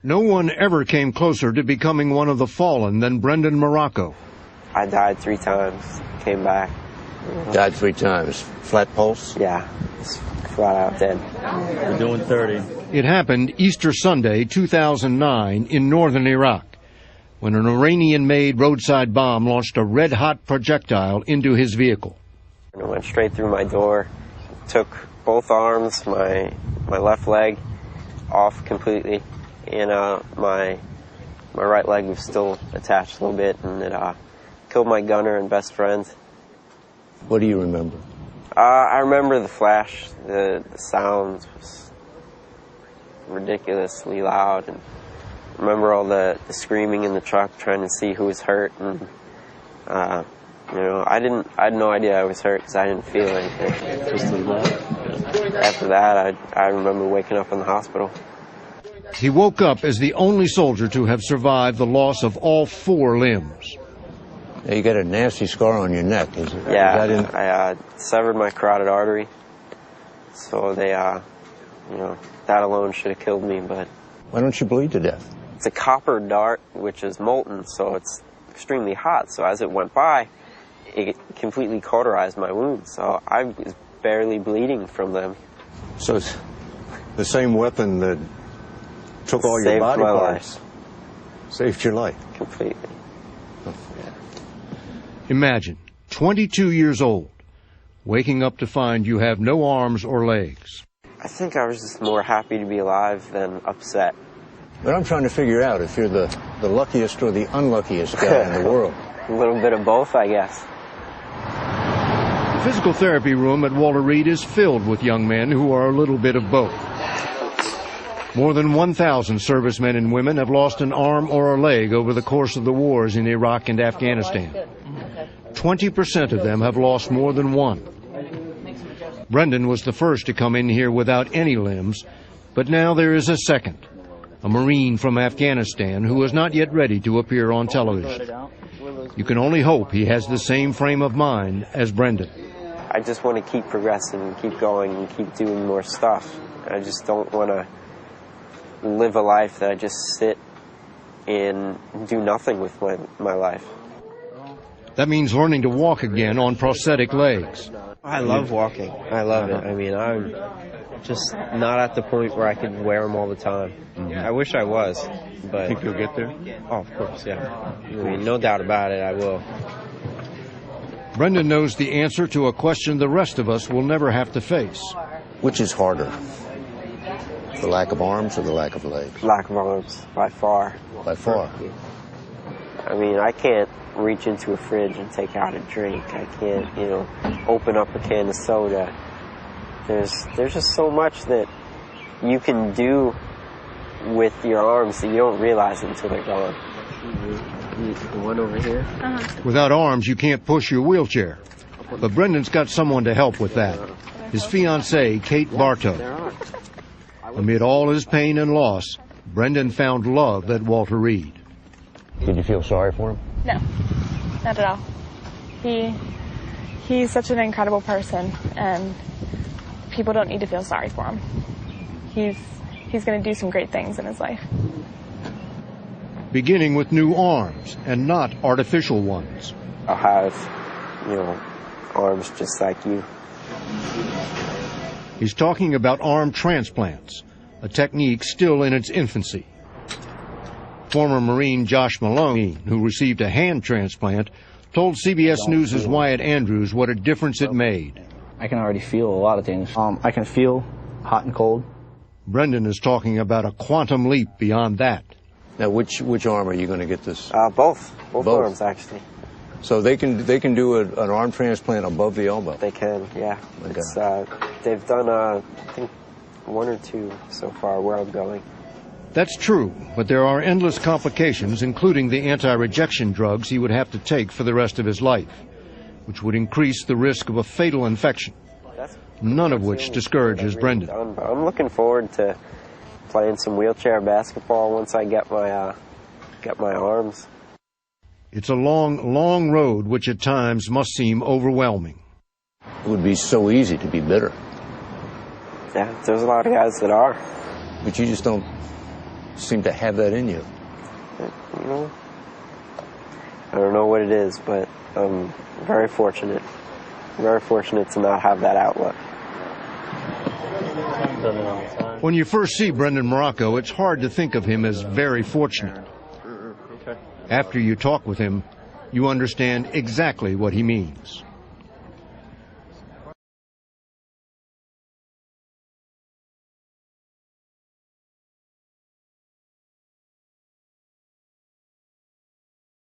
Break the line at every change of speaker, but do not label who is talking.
No one ever came closer to becoming one of the fallen than Brendan Morocco.
I died 3 times, came back.
Died 3 times. Flat pulse?
Yeah, just flat out dead.
We're doing 30.
It happened Easter Sunday, 2009, in northern Iraq, when an Iranian-made roadside bomb launched a red-hot projectile into his vehicle.
It went straight through my door, took both arms, my left leg off completely, and my right leg was still attached a little bit, and it killed my gunner and best friend.
What do you remember?
I remember the flash. The sound was ridiculously loud, and I remember all the screaming in the truck trying to see who was hurt, and I had no idea I was hurt because I didn't feel anything. After that, I remember waking up in the hospital.
He woke up as the only soldier to have survived the loss of all 4 limbs.
Yeah, you got a nasty scar on your neck.
Yeah, I severed my carotid artery, so they, that alone should have killed me. But
why don't you bleed to death?
It's a copper dart, which is molten, so it's extremely hot. So as it went by, it completely cauterized my wounds. So I was barely bleeding from them.
So it's the same weapon that took all your body parts. Saved your life.
Completely.
Imagine, 22 years old, waking up to find you have no arms or legs.
I think I was just more happy to be alive than upset.
But I'm trying to figure out if you're the luckiest or the unluckiest guy in the world.
A little bit of both, I guess.
The physical therapy room at Walter Reed is filled with young men who are a little bit of both. More than 1,000 servicemen and women have lost an arm or a leg over the course of the wars in Iraq and Afghanistan. 20% of them have lost more than one. Brendan was the first to come in here without any limbs, but now there is a second, a Marine from Afghanistan who is not yet ready to appear on television. You can only hope he has the same frame of mind as Brendan.
I just want to keep progressing and keep going and keep doing more stuff. I just don't want to live a life that I just sit and do nothing with my life.
That means learning to walk again on prosthetic legs.
I love walking. I love it. I mean, I'm just not at the point where I can wear them all the time. I wish I was, but...
Think you'll get there?
Oh, of course, yeah. I mean, no doubt about it, I will.
Brendan knows the answer to a question the rest of us will never have to face.
Which is harder? The lack of arms or the lack of legs?
Lack of arms, by far.
By far?
I mean, I can't reach into a fridge and take out a drink. I can't, open up a can of soda. There's just so much that you can do with your arms that you don't realize until they're gone. The one over here?
Without arms, you can't push your wheelchair. But Brendan's got someone to help with that. His fiancée, Kate Bartow. Amid all his pain and loss, Brendan found love at Walter Reed.
Did you feel sorry for him?
No, not at all. He's such an incredible person, and people don't need to feel sorry for him. He's going to do some great things in his life.
Beginning with new arms, and not artificial ones.
I'll have, arms just like you.
He's talking about arm transplants, a technique still in its infancy. Former Marine Josh Malone, who received a hand transplant, told CBS News' Wyatt Andrews what a difference it made.
I can already feel a lot of things. I can feel hot and cold.
Brendan is talking about a quantum leap beyond that.
Now, which arm are you going to get this?
Both arms, actually.
So they can do an arm transplant above the elbow?
They can, yeah.
Okay.
They've done, I think, 1 or 2 so far where I'm going.
That's true, but there are endless complications, including the anti-rejection drugs he would have to take for the rest of his life, which would increase the risk of a fatal infection, none of which discourages Brendan.
I'm looking forward to playing some wheelchair basketball once I get my arms.
It's a long, long road which at times must seem overwhelming.
It would be so easy to be bitter.
Yeah, there's a lot of guys that are.
But you just don't seem to have that in you.
You know, I don't know what it is, but I'm very fortunate. Very fortunate to not have that outlook.
When you first see Brendan Morocco, it's hard to think of him as very fortunate. After you talk with him, you understand exactly what he means.